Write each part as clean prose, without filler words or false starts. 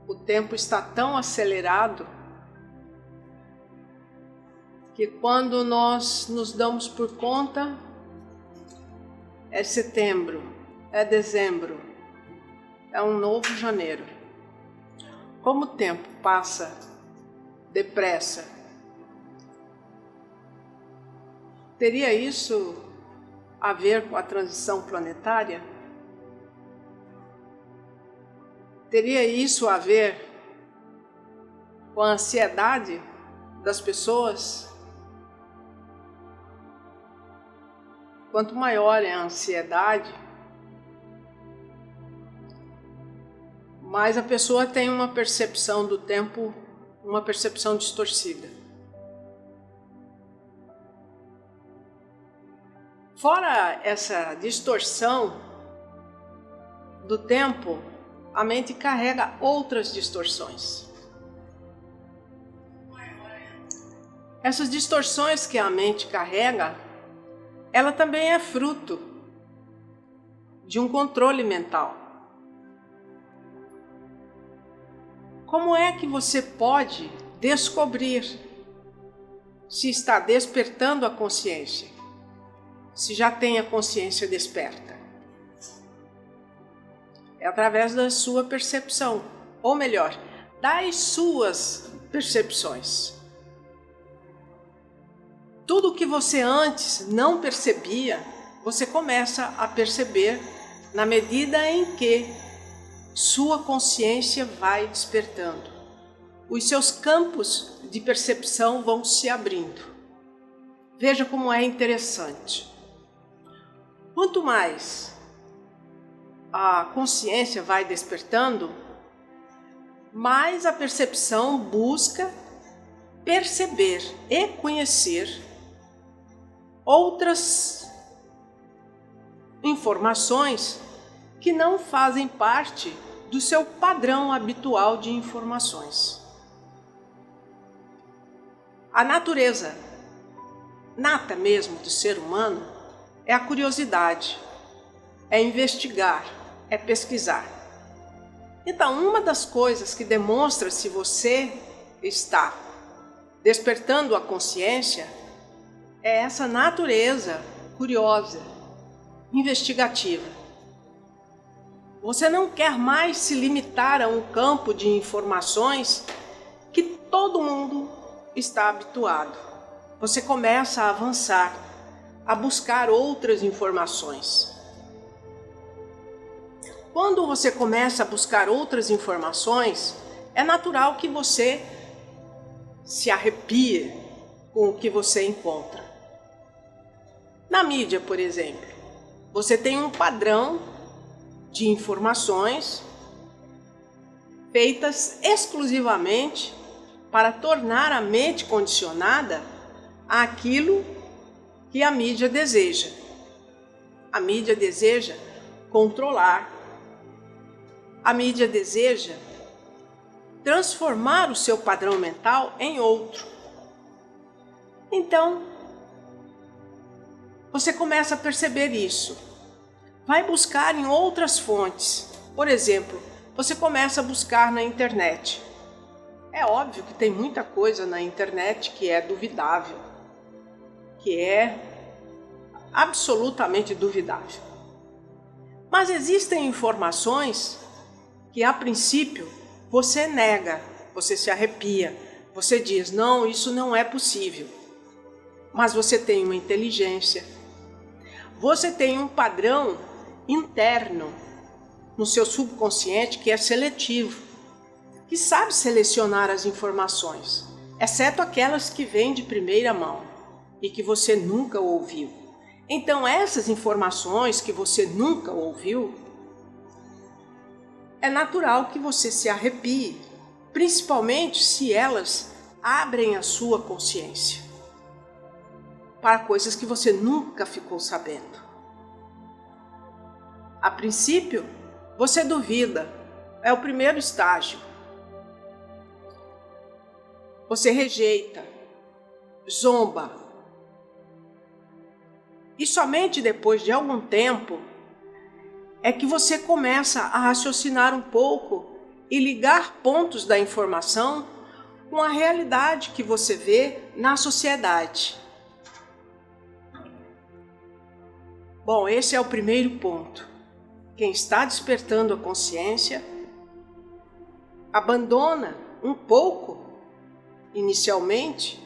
O tempo está tão acelerado que quando nós nos damos por conta, é setembro, é dezembro, é um novo janeiro. Como o tempo passa depressa. Teria isso a ver com a transição planetária? Teria isso a ver com a ansiedade das pessoas? Quanto maior é a ansiedade, mais a pessoa tem uma percepção do tempo, uma percepção distorcida. Fora essa distorção do tempo, a mente carrega outras distorções. Essas distorções que a mente carrega, ela também é fruto de um controle mental. Como é que você pode descobrir se está despertando a consciência? Se já tem a consciência desperta? É através da sua percepção, ou melhor, das suas percepções. Tudo que você antes não percebia, você começa a perceber na medida em que sua consciência vai despertando. Os seus campos de percepção vão se abrindo. Veja como é interessante. Quanto mais a consciência vai despertando, mais a percepção busca perceber e conhecer outras informações que não fazem parte do seu padrão habitual de informações. A natureza nata mesmo do ser humano é a curiosidade, é investigar, é pesquisar. Então, uma das coisas que demonstra se você está despertando a consciência é essa natureza curiosa, investigativa. Você não quer mais se limitar a um campo de informações que todo mundo está habituado. Você começa a avançar, a buscar outras informações. Quando você começa a buscar outras informações, é natural que você se arrepie com o que você encontra. Na mídia, por exemplo, você tem um padrão de informações feitas exclusivamente para tornar a mente condicionada àquilo que a mídia deseja. A mídia deseja controlar. A mídia deseja transformar o seu padrão mental em outro. Então, você começa a perceber isso. Vai buscar em outras fontes. Por exemplo, você começa a buscar na internet. É óbvio que tem muita coisa na internet que é duvidável, que é absolutamente duvidável. Mas existem informações que, a princípio, você nega, você se arrepia, você diz, não, isso não é possível. Mas você tem uma inteligência, você tem um padrão interno no seu subconsciente que é seletivo, que sabe selecionar as informações, exceto aquelas que vêm de primeira mão e que você nunca ouviu. Então, essas informações que você nunca ouviu, é natural que você se arrepie, principalmente se elas abrem a sua consciência para coisas que você nunca ficou sabendo. A princípio, você duvida, é o primeiro estágio. Você rejeita, zomba. E somente depois de algum tempo é que você começa a raciocinar um pouco e ligar pontos da informação com a realidade que você vê na sociedade. Bom, esse é o primeiro ponto. Quem está despertando a consciência abandona um pouco, inicialmente,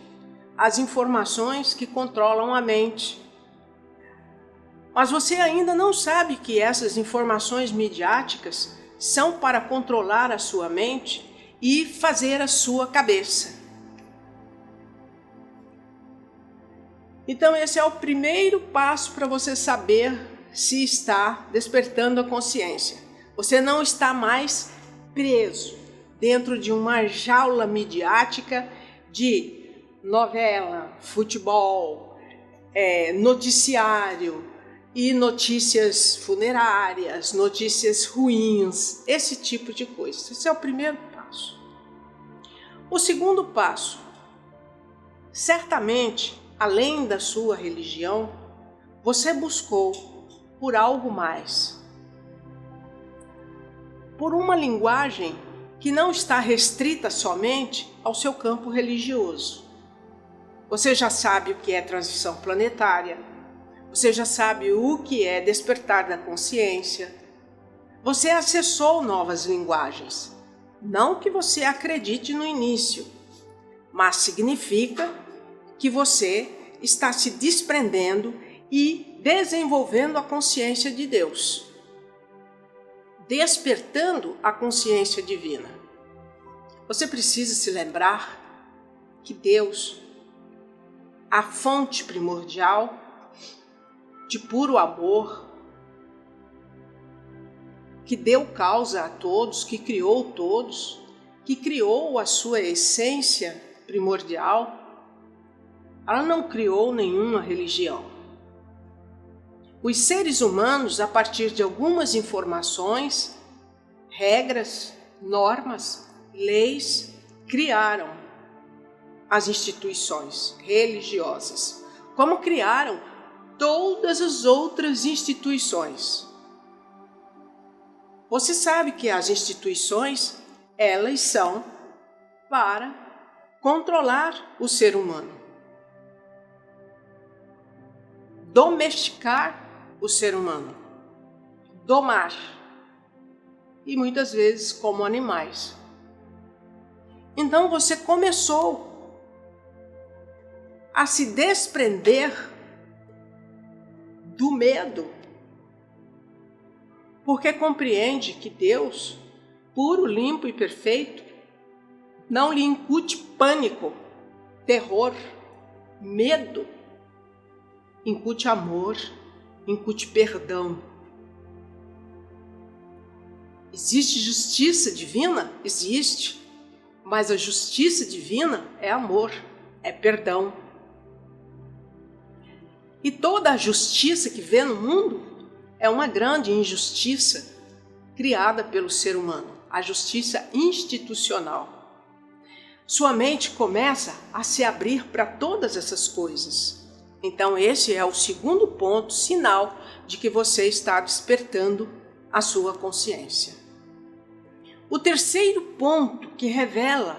as informações que controlam a mente. Mas você ainda não sabe que essas informações midiáticas são para controlar a sua mente e fazer a sua cabeça. Então esse é o primeiro passo para você saber se está despertando a consciência. Você não está mais preso dentro de uma jaula midiática de novela, futebol, noticiário e notícias funerárias, notícias ruins, esse tipo de coisa. Esse é o primeiro passo. O segundo passo, certamente, além da sua religião, você buscou por algo mais. Por uma linguagem que não está restrita somente ao seu campo religioso. Você já sabe o que é transição planetária, você já sabe o que é despertar da consciência. Você acessou novas linguagens. Não que você acredite no início, mas significa que você está se desprendendo e desenvolvendo a consciência de Deus. Despertando a consciência divina. Você precisa se lembrar que Deus, a fonte primordial de puro amor, que deu causa a todos, que criou todos, que criou a sua essência primordial, ela não criou nenhuma religião. Os seres humanos, a partir de algumas informações, regras, normas, leis, criaram as instituições religiosas, como criaram todas as outras instituições. Você sabe que as instituições, elas são para controlar o ser humano, domesticar o ser humano, domar, e muitas vezes como animais. Então você começou a se desprender do medo, porque compreende que Deus, puro, limpo e perfeito, não lhe incute pânico, terror, medo, incute amor, incute perdão. Existe justiça divina? Existe, mas a justiça divina é amor, é perdão. E toda a justiça que vê no mundo é uma grande injustiça criada pelo ser humano, a justiça institucional. Sua mente começa a se abrir para todas essas coisas. Então esse é o segundo ponto, sinal de que você está despertando a sua consciência. O terceiro ponto que revela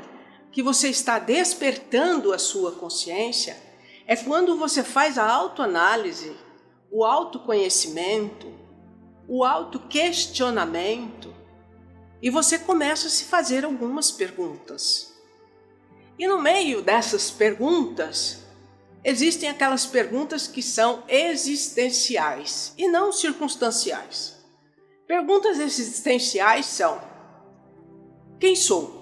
que você está despertando a sua consciência é quando você faz a autoanálise, o autoconhecimento, o autoquestionamento, e você começa a se fazer algumas perguntas. E no meio dessas perguntas, existem aquelas perguntas que são existenciais e não circunstanciais. Perguntas existenciais são: quem sou?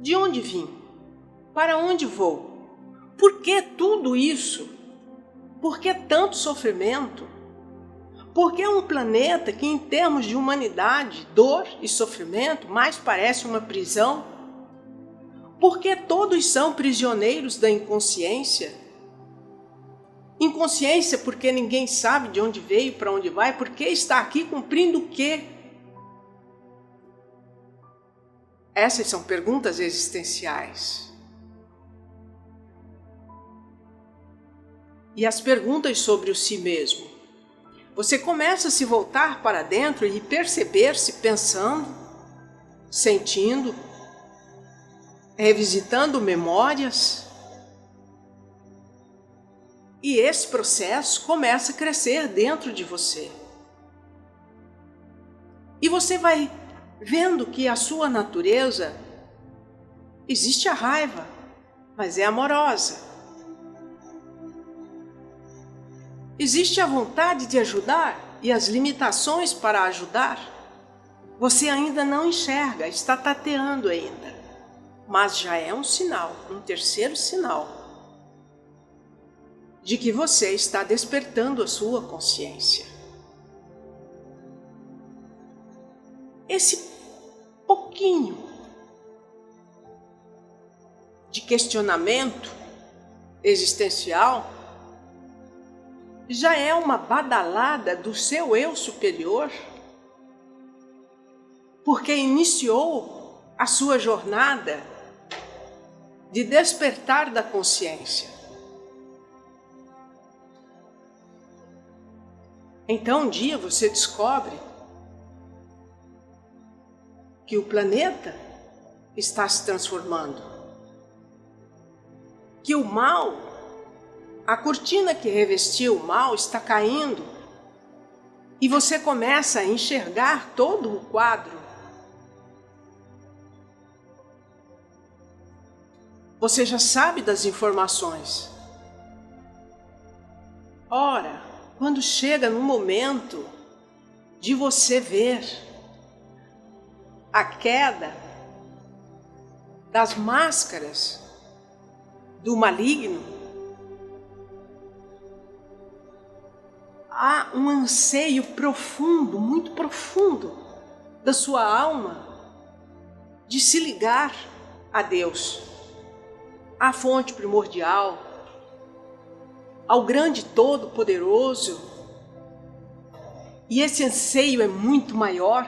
De onde vim? Para onde vou? Por que tudo isso? Por que tanto sofrimento? Por que um planeta que, em termos de humanidade, dor e sofrimento, mais parece uma prisão? Por que todos são prisioneiros da inconsciência? Inconsciência porque ninguém sabe de onde veio, para onde vai, porque está aqui cumprindo o quê? Essas são perguntas existenciais. e as perguntas sobre o si mesmo. Você começa a se voltar para dentro e perceber-se pensando, sentindo, revisitando memórias. E esse processo começa a crescer dentro de você. E você vai vendo que a sua natureza, existe a raiva, mas é amorosa. Existe a vontade de ajudar e as limitações para ajudar. Você ainda não enxerga, está tateando ainda. Mas já é um sinal, um terceiro sinal, de que você está despertando a sua consciência. Esse pouquinho de questionamento existencial já é uma badalada do seu eu superior, porque iniciou a sua jornada de despertar da consciência. Então um dia você descobre que o planeta está se transformando, que o mal, a cortina que revestiu o mal está caindo e você começa a enxergar todo o quadro. Você já sabe das informações. Ora, quando chega no momento de você ver a queda das máscaras do maligno, há um anseio profundo, muito profundo da sua alma de se ligar a Deus, à fonte primordial, ao grande todo-poderoso. E esse anseio é muito maior.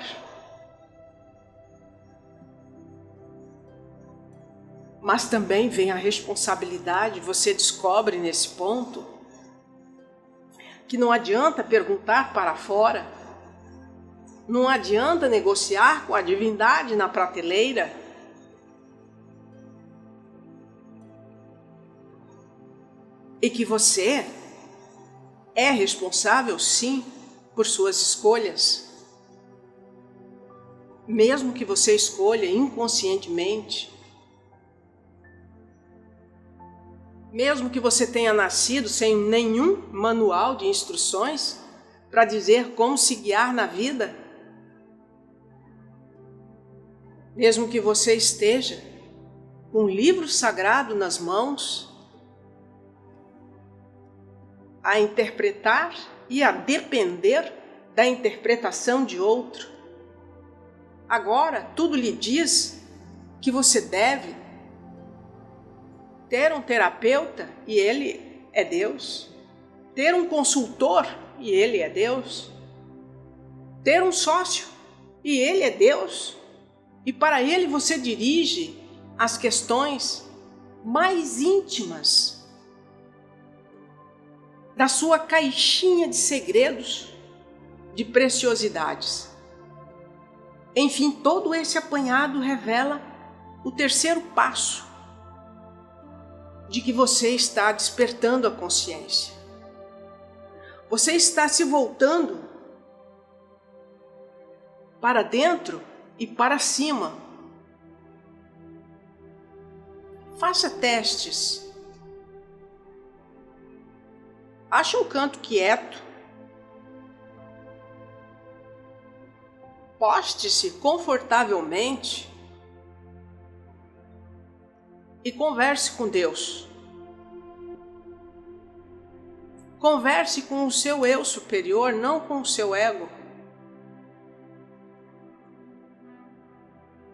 Mas também vem a responsabilidade, você descobre nesse ponto que não adianta perguntar para fora, não adianta negociar com a divindade na prateleira. E que você é responsável, sim, por suas escolhas. Mesmo que você escolha inconscientemente, mesmo que você tenha nascido sem nenhum manual de instruções para dizer como se guiar na vida, mesmo que você esteja com um livro sagrado nas mãos, a interpretar e a depender da interpretação de outro. Agora, tudo lhe diz que você deve ter um terapeuta e ele é Deus, ter um consultor e ele é Deus, ter um sócio e ele é Deus, e para ele você dirige as questões mais íntimas da sua caixinha de segredos, de preciosidades. Enfim, todo esse apanhado revela o terceiro passo de que você está despertando a consciência. Você está se voltando para dentro e para cima. Faça testes. Ache um canto quieto. Poste-se confortavelmente e converse com Deus. Converse com o seu eu superior, não com o seu ego.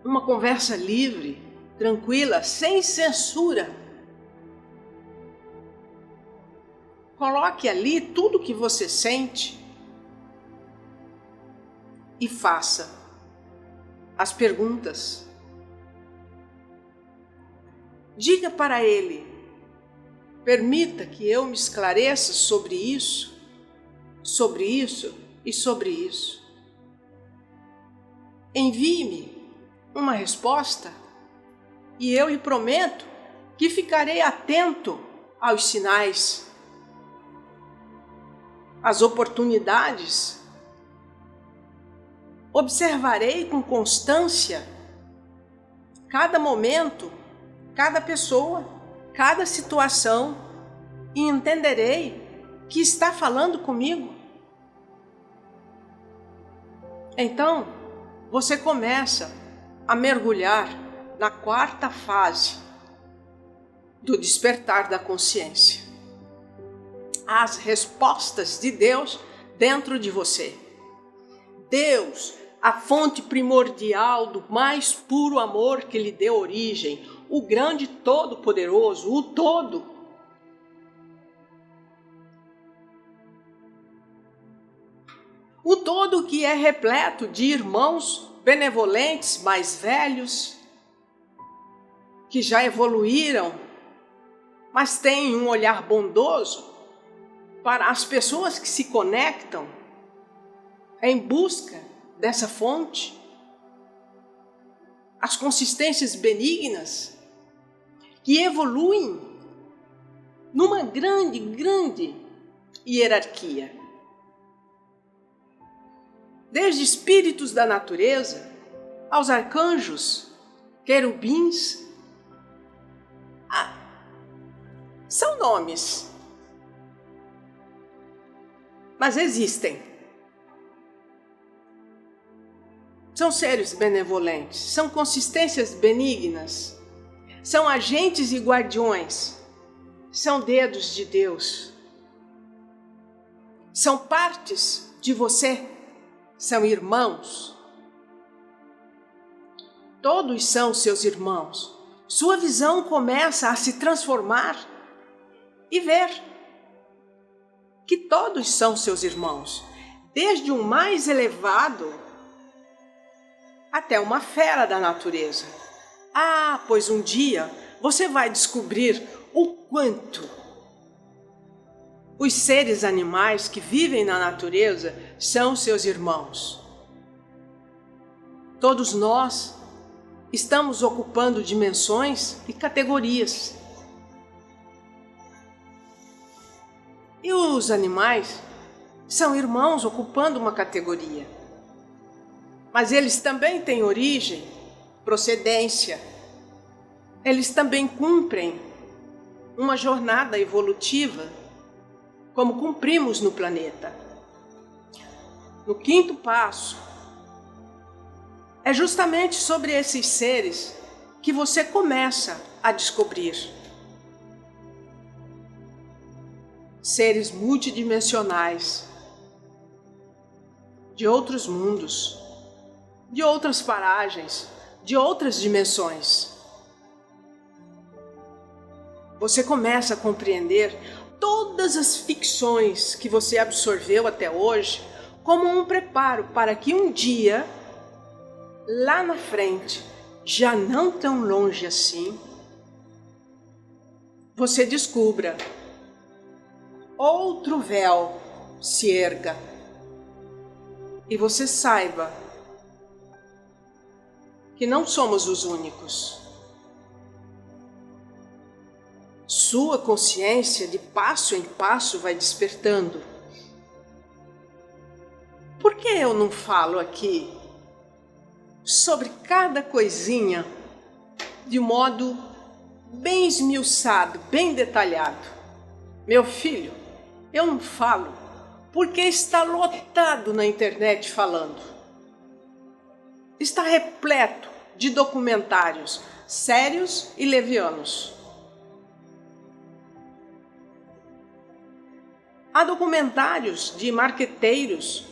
Uma conversa livre, tranquila, sem censura. Coloque ali tudo o que você sente e faça as perguntas. Diga para ele Permita que eu me esclareça sobre isso e sobre isso. Envie-me uma resposta e eu lhe prometo que ficarei atento aos sinais, às oportunidades. Observarei com constância cada momento, cada pessoa, cada situação e entenderei que está falando comigo. Então, você começa a mergulhar na quarta fase do despertar da consciência. As respostas de Deus dentro de você. Deus, a fonte primordial do mais puro amor que lhe deu origem, o grande todo-poderoso, o todo. O todo que é repleto de irmãos benevolentes, mais velhos, que já evoluíram, mas têm um olhar bondoso para as pessoas que se conectam em busca dessa fonte, as consistências benignas que evoluem numa grande hierarquia. Desde espíritos da natureza aos arcanjos, querubins. São nomes, mas existem. São seres benevolentes, são consistências benignas, são agentes e guardiões, são dedos de Deus, são partes de você, são irmãos. Todos são seus irmãos. Sua visão começa a se transformar e ver que todos são seus irmãos, desde o mais elevado até uma fera da natureza. Pois um dia você vai descobrir o quanto os seres animais que vivem na natureza são seus irmãos. Todos nós estamos ocupando dimensões e categorias. E os animais são irmãos ocupando uma categoria. Mas eles também têm origem, procedência. Eles também cumprem uma jornada evolutiva, como cumprimos no planeta. No quinto passo, é justamente sobre esses seres que você começa a descobrir. Seres multidimensionais, de outros mundos, de outras paragens, de outras dimensões. Você começa a compreender todas as ficções que você absorveu até hoje como um preparo para que um dia, lá na frente, já não tão longe assim, você descubra outro véu se erga e você saiba que não somos os únicos. Sua consciência de passo em passo vai despertando. Por que eu não falo aqui sobre cada coisinha de modo bem esmiuçado, bem detalhado? Meu filho, eu não falo porque está lotado na internet falando. Está repleto de documentários sérios e levianos. Há documentários de marqueteiros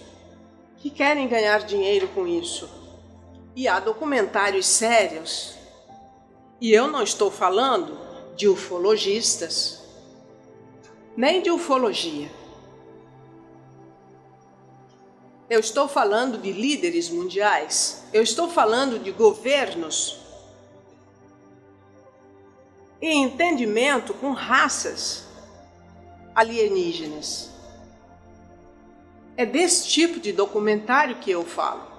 que querem ganhar dinheiro com isso. E há documentários sérios. E eu não estou falando de ufologistas, nem de ufologia. Eu estou falando de líderes mundiais. Eu estou falando de governos. e entendimento com raças alienígenas. É desse tipo de documentário que eu falo.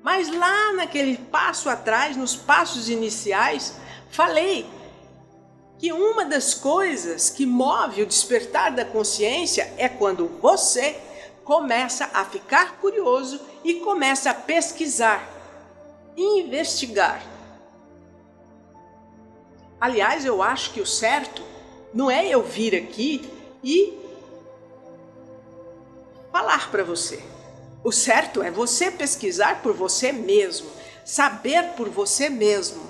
Mas lá naquele passo atrás, nos passos iniciais, falei que uma das coisas que move o despertar da consciência é quando você começa a ficar curioso e começa a pesquisar, investigar. Aliás, eu acho que o certo não é eu vir aqui e falar para você. O certo é você pesquisar por você mesmo, saber por você mesmo.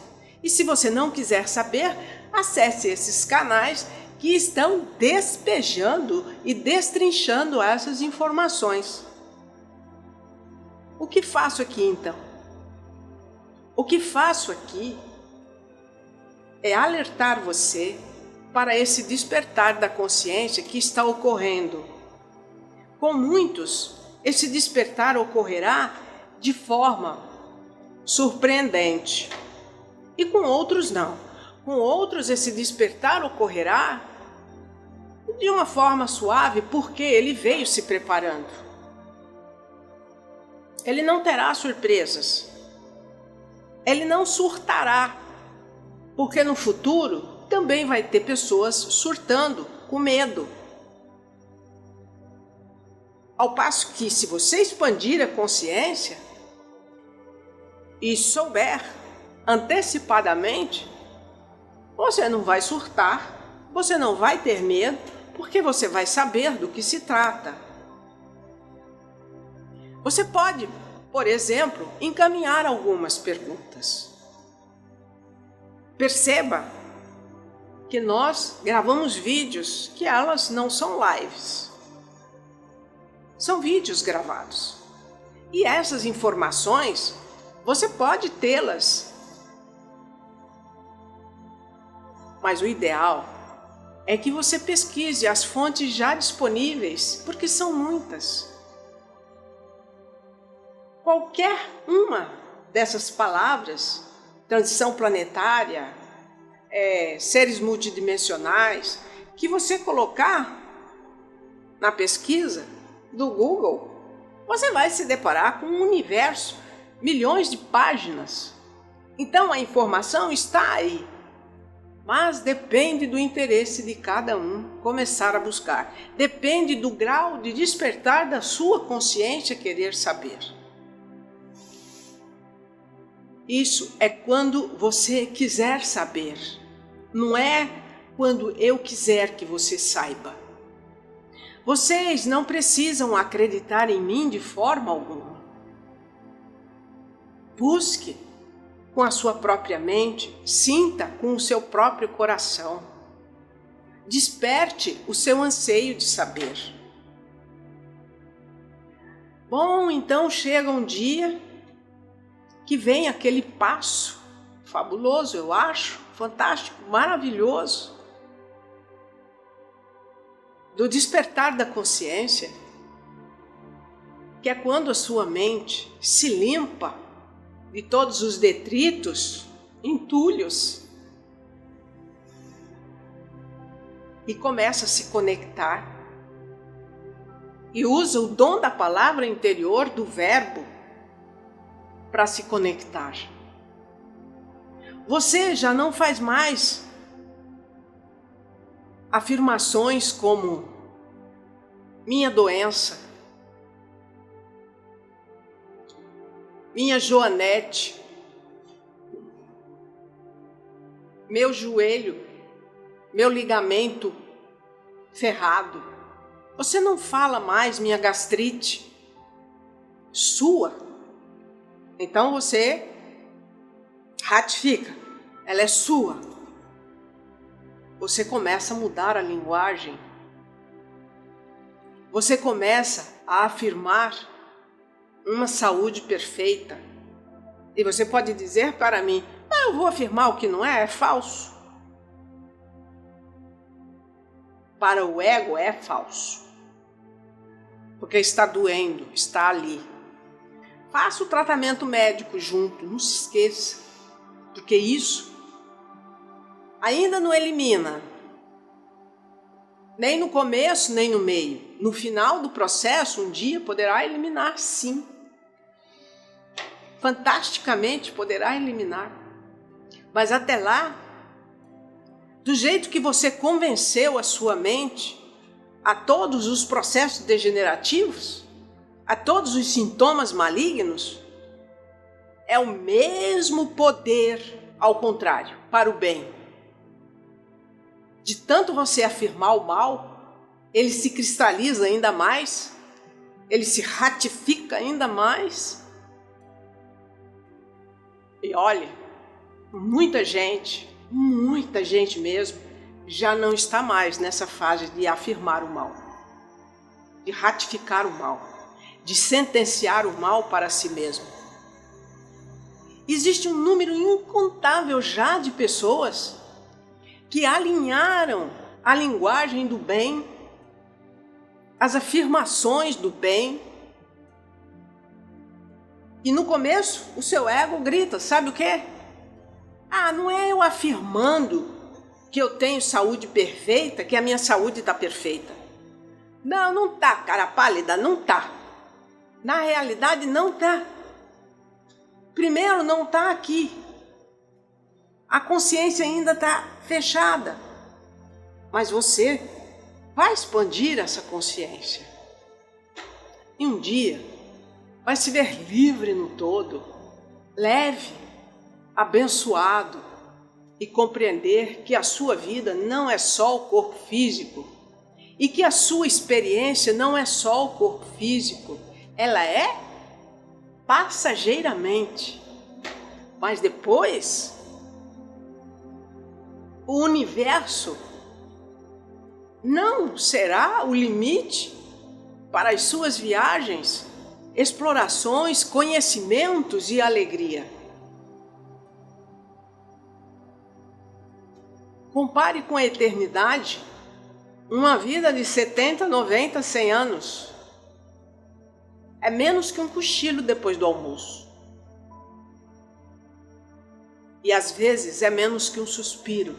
E se você não quiser saber, acesse esses canais que estão despejando e destrinchando essas informações. O que faço aqui então? O que faço aqui é alertar você para esse despertar da consciência que está ocorrendo. Com muitos, esse despertar ocorrerá de forma surpreendente. E com outros não. Com outros, esse despertar ocorrerá de uma forma suave, porque ele veio se preparando. Ele não terá surpresas. Ele não surtará, porque no futuro também vai ter pessoas surtando com medo. Ao passo que, se você expandir a consciência e souber antecipadamente, você não vai surtar, você não vai ter medo, porque você vai saber do que se trata. Você pode, por exemplo, encaminhar algumas perguntas. Perceba que nós gravamos vídeos que elas não são lives. São vídeos gravados. E essas informações, você pode tê-las. Mas o ideal é que você pesquise as fontes já disponíveis, porque são muitas. Qualquer uma dessas palavras, transição planetária, seres multidimensionais, que você colocar na pesquisa do Google, você vai se deparar com um universo, milhões de páginas. Então a informação está aí, mas depende do interesse de cada um começar a buscar. Depende do grau de despertar da sua consciência querer saber. Isso é quando você quiser saber, não é quando eu quiser que você saiba. Vocês não precisam acreditar em mim de forma alguma. Busque com a sua própria mente, sinta com o seu próprio coração. Desperte o seu anseio de saber. Bom, então chega um dia que vem aquele passo fabuloso, eu acho, fantástico, maravilhoso, do despertar da consciência, que é quando a sua mente se limpa de todos os detritos, entulhos, e começa a se conectar, e usa o dom da palavra interior, do verbo, para se conectar. Você já não faz mais afirmações como minha doença, minha Joanete, meu joelho, meu ligamento ferrado. Você não fala mais minha gastrite, sua. Então você ratifica, ela é sua. Você começa a mudar a linguagem. Você começa a afirmar uma saúde perfeita. E você pode dizer para mim, eu vou afirmar o que não é falso. Para o ego é falso. Porque está doendo, está ali. Faça o tratamento médico junto, não se esqueça. Porque isso ainda não elimina, nem no começo, nem no meio. No final do processo, um dia poderá eliminar, sim. Fantasticamente poderá eliminar. Mas até lá, do jeito que você convenceu a sua mente a todos os processos degenerativos, a todos os sintomas malignos, é o mesmo poder, ao contrário, para o bem. De tanto você afirmar o mal, ele se cristaliza ainda mais, ele se ratifica ainda mais. E olha, muita gente mesmo, já não está mais nessa fase de afirmar o mal, de ratificar o mal, de sentenciar o mal para si mesmo. Existe um número incontável já de pessoas que alinharam a linguagem do bem, as afirmações do bem. E no começo, o seu ego grita, sabe o quê? Não é eu afirmando que eu tenho saúde perfeita, que a minha saúde está perfeita. Não está, cara pálida, não está. Na realidade, não está. Primeiro, não está aqui. A consciência ainda está fechada. Mas você vai expandir essa consciência. E um dia vai se ver livre no todo, leve, abençoado, e compreender que a sua vida não é só o corpo físico e que a sua experiência não é só o corpo físico, ela é passageiramente. Mas depois, o universo não será o limite para as suas viagens, explorações, conhecimentos e alegria. Compare com a eternidade, uma vida de 70, 90, 100 anos. É menos que um cochilo depois do almoço. E às vezes é menos que um suspiro.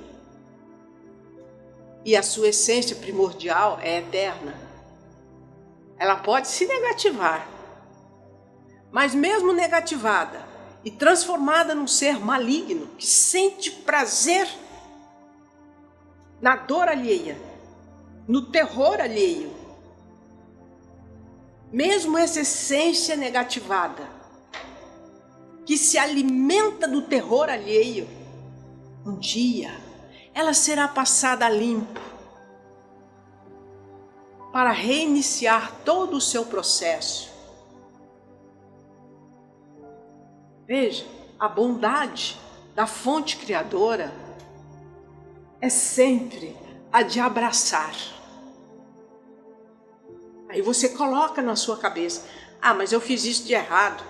E a sua essência primordial é eterna. Ela pode se negativar, mas mesmo negativada e transformada num ser maligno que sente prazer na dor alheia, no terror alheio, mesmo essa essência negativada, que se alimenta do terror alheio, um dia ela será passada a limpo para reiniciar todo o seu processo. Veja, a bondade da fonte criadora é sempre a de abraçar. Aí você coloca na sua cabeça, mas eu fiz isso de errado.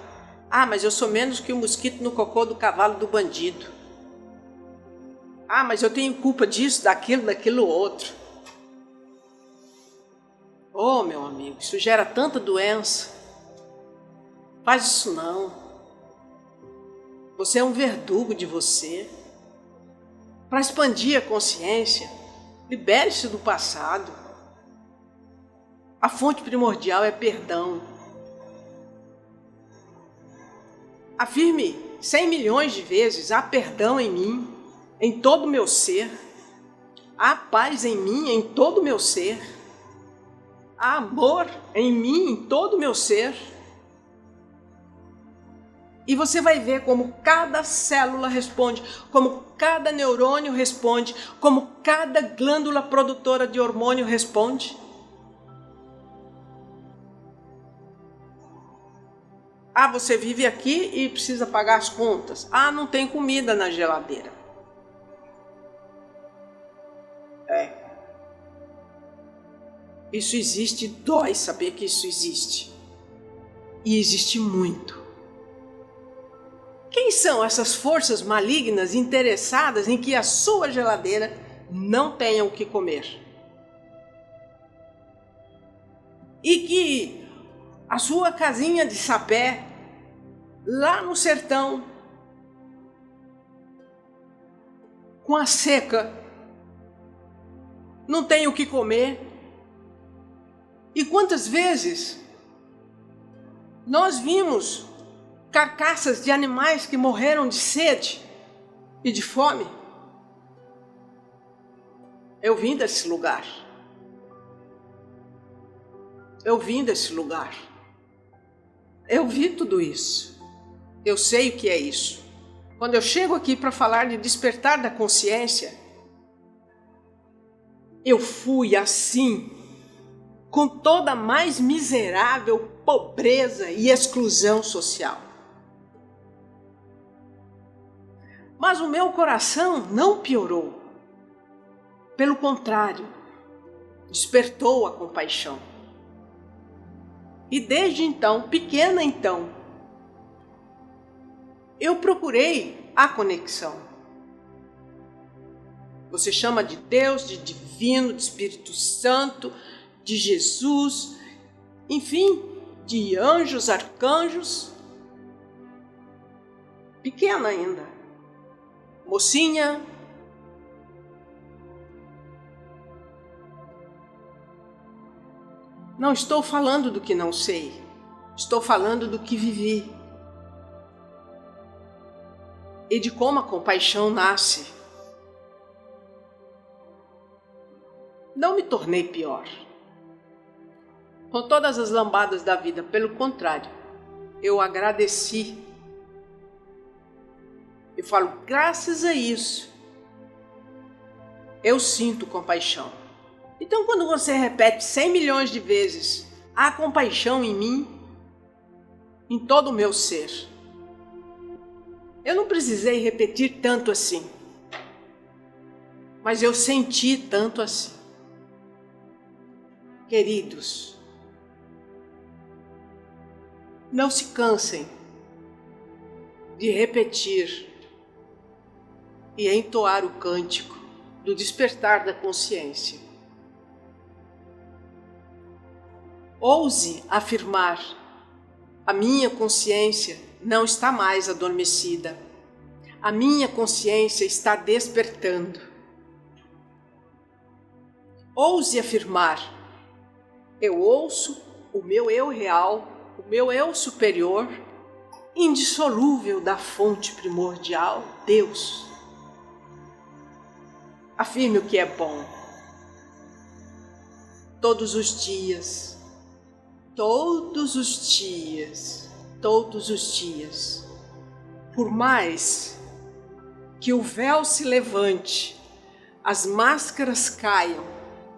Mas eu sou menos que o mosquito no cocô do cavalo do bandido. Mas eu tenho culpa disso, daquilo outro. Oh, meu amigo, isso gera tanta doença. Faz isso não. Você é um verdugo de você. Para expandir a consciência, libere-se do passado. A fonte primordial é perdão. Afirme 100 milhões de vezes: há perdão em mim, em todo o meu ser. Há paz em mim, em todo o meu ser. Há amor em mim, em todo o meu ser. E você vai ver como cada célula responde, como cada neurônio responde, como cada glândula produtora de hormônio responde. Você vive aqui e precisa pagar as contas. Não tem comida na geladeira. Isso existe, dói saber que isso existe. E existe muito. Quem são essas forças malignas interessadas em que a sua geladeira não tenha o que comer? E que a sua casinha de sapé, lá no sertão, com a seca, não tem o que comer. E quantas vezes nós vimos carcaças de animais que morreram de sede e de fome? Eu vim desse lugar. Eu vim desse lugar. Eu vi tudo isso. Eu sei o que é isso. Quando eu chego aqui para falar de despertar da consciência, eu fui assim, com toda a mais miserável pobreza e exclusão social. Mas o meu coração não piorou. Pelo contrário, despertou a compaixão. E desde então, pequena então, eu procurei a conexão. Você chama de Deus, de divino, de Espírito Santo, de Jesus, enfim, de anjos, arcanjos. Pequena ainda, mocinha. Não estou falando do que não sei, estou falando do que vivi. E de como a compaixão nasce. Não me tornei pior. Com todas as lambadas da vida, pelo contrário, eu agradeci. Eu falo, graças a isso, eu sinto compaixão. Então, quando você repete 100 milhões de vezes, há compaixão em mim, em todo o meu ser. Eu não precisei repetir tanto assim, mas eu senti tanto assim. Queridos, não se cansem de repetir e entoar o cântico do despertar da consciência. Ouse afirmar: a minha consciência não está mais adormecida. A minha consciência está despertando. Ouse afirmar: eu ouço o meu eu real, o meu eu superior, indissolúvel da fonte primordial, Deus. Afirme o que é bom. Todos os dias, todos os dias, todos os dias. Por mais que o véu se levante, as máscaras caiam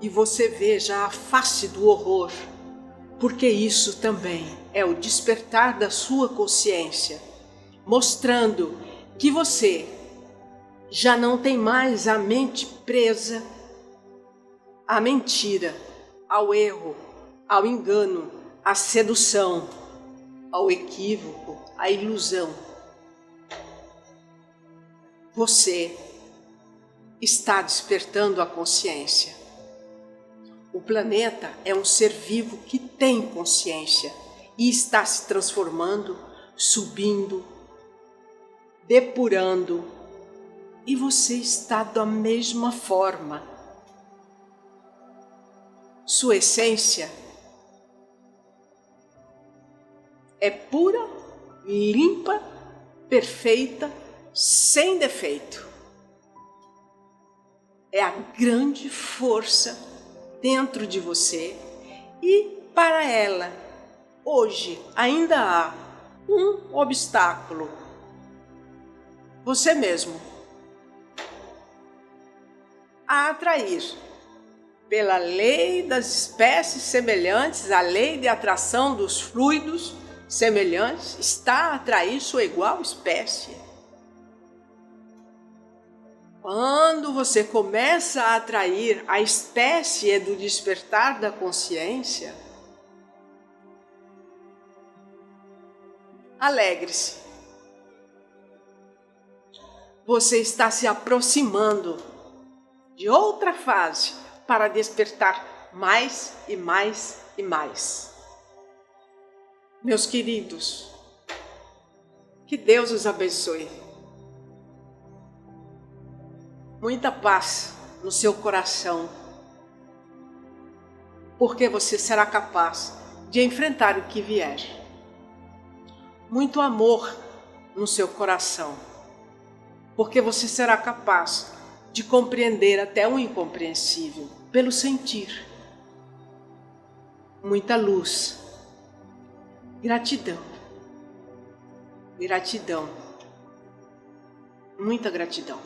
e você veja a face do horror, porque isso também é o despertar da sua consciência, mostrando que você já não tem mais a mente presa à mentira, ao erro, ao engano, à sedução, ao equívoco, à ilusão. Você está despertando a consciência. O planeta é um ser vivo que tem consciência e está se transformando, subindo, depurando. E você está da mesma forma. Sua essência é pura, limpa, perfeita, sem defeito. É a grande força dentro de você e para ela, hoje ainda há um obstáculo. Você mesmo. A atrair pela lei das espécies semelhantes, a lei de atração dos fluidos semelhantes, está a atrair sua igual espécie. Quando você começa a atrair a espécie do despertar da consciência, alegre-se. Você está se aproximando de outra fase para despertar mais e mais e mais. Meus queridos, que Deus os abençoe. muita paz no seu coração, porque você será capaz de enfrentar o que vier. Muito amor no seu coração, porque você será capaz de compreender até o incompreensível pelo sentir. Muita luz. Gratidão. Gratidão. Muita gratidão.